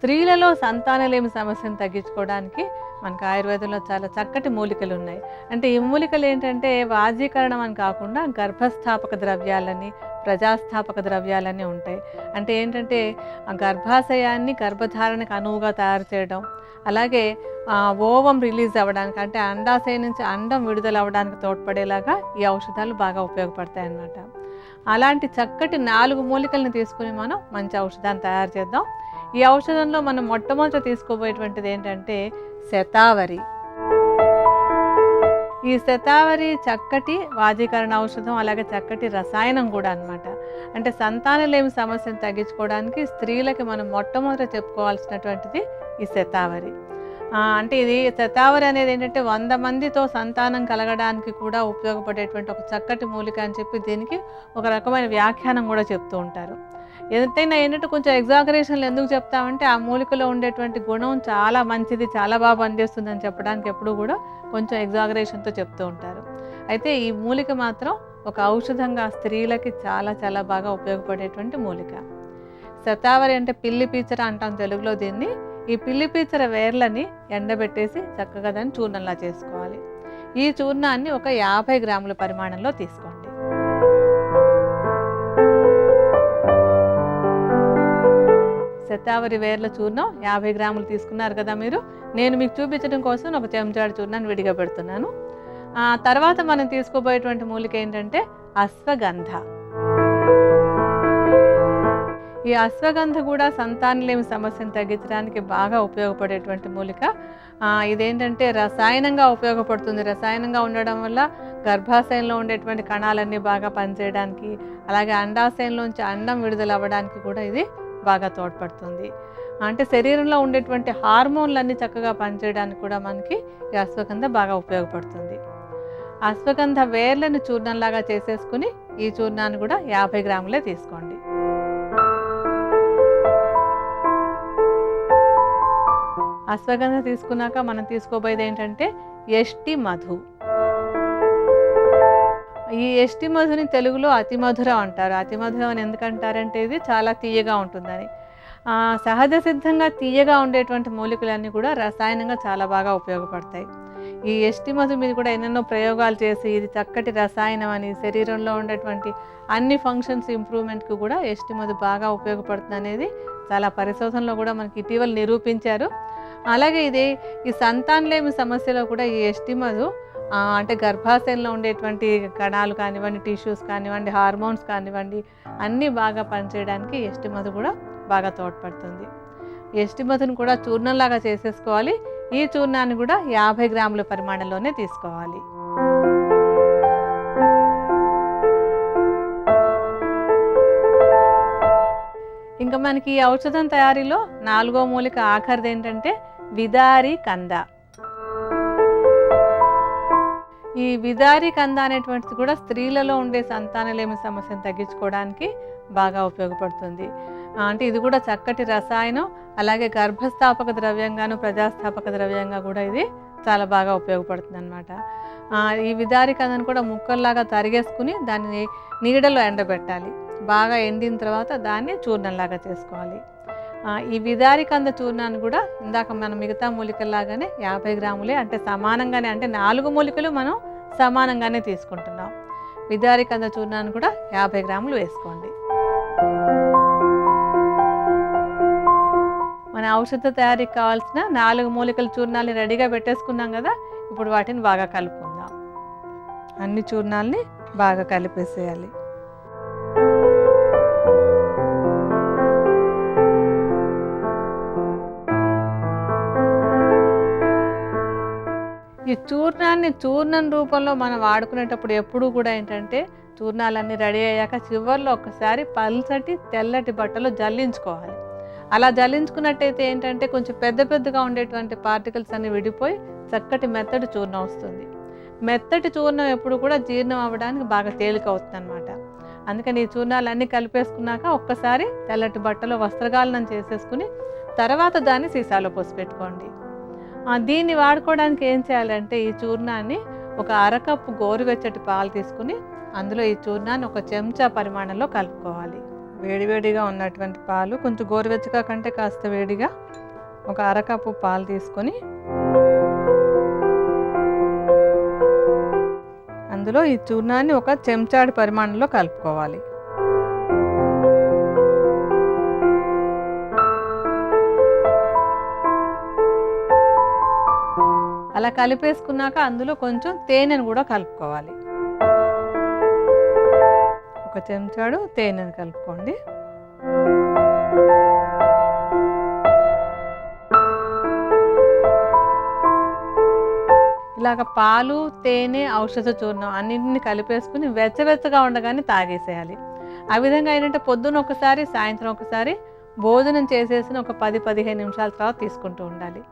స్త్రీలలో సంతానలేమి సమస్యను తగ్గించుకోవడానికి మనకు ఆయుర్వేదంలో చాలా చక్కటి మూలికలు ఉన్నాయి. అంటే ఈ మూలికలు ఏంటంటే వాజీకరణం అని కాకుండా గర్భస్థాపక ద్రవ్యాలని, ప్రజాస్థాపక ద్రవ్యాలని ఉంటాయి. అంటే ఏంటంటే ఆ గర్భాశయాన్ని గర్భధారణకు అనువుగా తయారు చేయడం, అలాగే ఓవం రిలీజ్ అవ్వడానికి అంటే అండాశయం నుంచి అండం విడుదల అవ్వడానికి తోడ్పడేలాగా ఈ ఔషధాలు బాగా ఉపయోగపడతాయి అన్నమాట. అలాంటి చక్కటి 4 మూలికలను తీసుకుని మనం మంచి ఔషధాన్ని తయారు చేద్దాం. ఈ ఔషధంలో మనం మొట్టమొదట తీసుకోబోయేటువంటిది ఏంటంటే శతావరి. ఈ శతావరి చక్కటి వాజీకరణ ఔషధం, అలాగే చక్కటి రసాయనం కూడా అన్నమాట. అంటే సంతానలేమి సమస్యను తగ్గించుకోవడానికి స్త్రీలకి మనం మొట్టమొదట చెప్పుకోవాల్సినటువంటిది ఈ శతావరి. అంటే ఇది శతావరి అనేది ఏంటంటే 100 మందితో సంతానం కలగడానికి కూడా ఉపయోగపడేటువంటి ఒక చక్కటి మూలిక అని చెప్పి దీనికి ఒక రకమైన వ్యాఖ్యానం కూడా చెప్తూ ఉంటారు. ఎంతైనా ఏంటంటే కొంచెం ఎగ్జాగరేషన్లు ఎందుకు చెప్తామంటే ఆ మూలికలో ఉండేటువంటి గుణం చాలా మంచిది, చాలా బాగా పనిచేస్తుంది అని చెప్పడానికి ఎప్పుడు కూడా కొంచెం ఎగ్జాగరేషన్తో చెప్తూ ఉంటారు. అయితే ఈ మూలిక మాత్రం ఒక ఔషధంగా స్త్రీలకి చాలా చాలా బాగా ఉపయోగపడేటువంటి మూలిక. శతావరి అంటే పిల్లి పీచర అంటాం తెలుగులో దీన్ని. ఈ పిల్లి పీచర వేర్లని ఎండబెట్టేసి చక్కగా దాన్ని చూర్ణంలా చేసుకోవాలి. ఈ చూర్ణాన్ని ఒక 50 గ్రాముల పరిమాణంలో తీసుకోండి. శతావరి వేర్ల చూర్ణం 50 గ్రాములు తీసుకున్నారు కదా మీరు. నేను మీకు చూపించడం కోసం ఒక చెంచాడు చూర్ణాన్ని విడిగా పెడుతున్నాను. తర్వాత మనం తీసుకోబోయేటువంటి మూలిక ఏంటంటే అశ్వగంధ. ఈ అశ్వగంధ కూడా సంతానలేమి సమస్యను తగ్గించడానికి బాగా ఉపయోగపడేటువంటి మూలిక. ఇదేంటంటే రసాయనంగా ఉపయోగపడుతుంది. రసాయనంగా ఉండడం వల్ల గర్భాశయంలో ఉండేటువంటి కణాలన్నీ బాగా పనిచేయడానికి, అలాగే అండాశయంలోంచి అండం విడుదల అవ్వడానికి కూడా ఇది బాగా తోడ్పడుతుంది. అంటే శరీరంలో ఉండేటువంటి హార్మోన్లన్నీ చక్కగా పనిచేయడానికి కూడా మనకి ఈ అశ్వగంధ బాగా ఉపయోగపడుతుంది. అశ్వగంధ వేర్లను చూర్ణంలాగా చేసేసుకుని ఈ చూర్ణాన్ని కూడా 50 గ్రాములే తీసుకోండి. అశ్వగంధ తీసుకున్నాక మనం తీసుకోబోయేది ఏంటంటే యష్టి మధు. ఈ యష్టి మధుని తెలుగులో అతి మధురం అంటారు. అతి మధురం అని ఎందుకంటారంటే ఇది చాలా తీయగా ఉంటుందని. సహజ సిద్ధంగా తీయగా ఉండేటువంటి మూలికలన్నీ కూడా రసాయనంగా చాలా బాగా ఉపయోగపడతాయి. ఈ యష్టి మధు మీద కూడా ఎన్నెన్నో ప్రయోగాలు చేసి ఇది చక్కటి రసాయనం అని, శరీరంలో ఉండేటువంటి అన్ని ఫంక్షన్స్ ఇంప్రూవ్మెంట్కి కూడా యష్టి మధు బాగా ఉపయోగపడుతుంది అనేది చాలా పరిశోధనలో కూడా మనకి ఇటీవల నిరూపించారు. అలాగే ఈ సంతానలేమి సమస్యలో కూడా ఈ యష్టి మధు అంటే గర్భాశయంలో ఉండేటువంటి కణాలు కానివ్వండి, టిష్యూస్ కానివ్వండి, హార్మోన్స్ కానివ్వండి అన్నీ బాగా పనిచేయడానికి యష్టి మధు కూడా బాగా తోడ్పడుతుంది. యష్టి మధును కూడా చూర్ణంలాగా చేసేసుకోవాలి. ఈ చూర్ణాన్ని కూడా 50 గ్రాముల పరిమాణంలోనే తీసుకోవాలి. ఇంకా మనకి ఈ ఔషధం తయారీలో 4వ మూలిక ఆఖరిది ఏంటంటే విదారి కంద. ఈ విదారి కంద అనేటువంటిది కూడా స్త్రీలలో ఉండే సంతానలేమి సమస్యను తగ్గించుకోవడానికి బాగా ఉపయోగపడుతుంది. అంటే ఇది కూడా చక్కటి రసాయనం, అలాగే గర్భస్థాపక ద్రవ్యంగాను ప్రజాస్థాపక ద్రవ్యంగా కూడా ఇది చాలా బాగా ఉపయోగపడుతుంది అన్నమాట. ఈ విదారి కందను కూడా ముక్కల్లాగా తరిగేసుకుని దాన్ని నీడలో ఎండబెట్టాలి. బాగా ఎండిన తర్వాత దాన్ని చూర్ణంలాగా చేసుకోవాలి. ఈ విదారి కంద చూర్ణాన్ని కూడా ఇందాక మనం మిగతా మూలికల్లాగానే 50 గ్రాములే, అంటే సమానంగానే, అంటే 4 మూలికలు మనం సమానంగానే తీసుకుంటున్నాం. విదారి కంద చూర్ణాన్ని కూడా 50 గ్రాములు వేసుకోండి. మన ఔషధ తయారీకి కావాల్సిన 4 మూలికల చూర్ణాలని రెడీగా పెట్టేసుకున్నాం కదా. ఇప్పుడు వాటిని బాగా కలుపుకుందాం. అన్ని చూర్ణాలని బాగా కలిపేసేయాలి. ఈ చూర్ణాన్ని చూర్ణం రూపంలో మనం వాడుకునేటప్పుడు ఎప్పుడూ కూడా ఏంటంటే చూర్ణాలన్నీ రెడీ అయ్యాక చివరిలో ఒకసారి పల్చటి తెల్లటి బట్టలో జల్లించుకోవాలి. అలా జల్లించుకున్నట్టయితే ఏంటంటే కొంచెం పెద్దగా ఉండేటువంటి పార్టికల్స్ అన్ని విడిపోయి చక్కటి మెత్తటి చూర్ణం వస్తుంది. మెత్తటి చూర్ణం ఎప్పుడు కూడా జీర్ణం అవ్వడానికి బాగా తేలిక అవుతుంది అన్నమాట. అందుకని ఈ చూర్ణాలన్నీ కలిపేసుకున్నాక ఒక్కసారి తెల్లటి బట్టలో వస్త్రగాలనం చేసేసుకుని తర్వాత దాన్ని సీసాలో పోసి పెట్టుకోండి. దీన్ని వాడుకోవడానికి ఏం చేయాలంటే ఈ చూర్ణాన్ని ఒక 1/2 కప్పు గోరువెచ్చటి పాలు తీసుకుని అందులో ఈ చూర్ణాన్ని 1 చెంచా పరిమాణంలో కలుపుకోవాలి. వేడివేడిగా ఉన్నటువంటి పాలు, కొంచెం గోరువెచ్చగా కంటే కాస్త వేడిగా ఒక అరకప్పు పాలు తీసుకొని అందులో ఈ చూర్ణాన్ని ఒక చెంచాడు పరిమాణంలో కలుపుకోవాలి. అలా కలిపేసుకున్నాక అందులో కొంచెం తేనెను కూడా కలుపుకోవాలి. ఒక చెంచాడు తేనెను కలుపుకోండి. ఇలాగ పాలు, తేనె, ఔషధ చూర్ణం అన్నింటిని కలిపేసుకుని వెచ్చవెచ్చగా ఉండగానే తాగేసేయాలి. ఆ విధంగా ఏంటంటే పొద్దున ఒకసారి, సాయంత్రం ఒకసారి, భోజనం చేసేసిన ఒక 10-15 నిమిషాల తర్వాత తీసుకుంటూ ఉండాలి.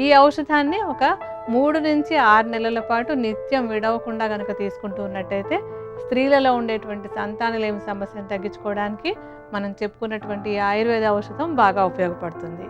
ఈ ఔషధాన్ని ఒక 3 నుంచి 6 నెలల పాటు నిత్యం విడవకుండా కనుక తీసుకుంటూ ఉన్నట్టయితే స్త్రీలలో ఉండేటువంటి సంతానలేమి సమస్యను తగ్గించుకోవడానికి మనం చెప్పుకున్నటువంటి ఆయుర్వేద ఔషధం బాగా ఉపయోగపడుతుంది.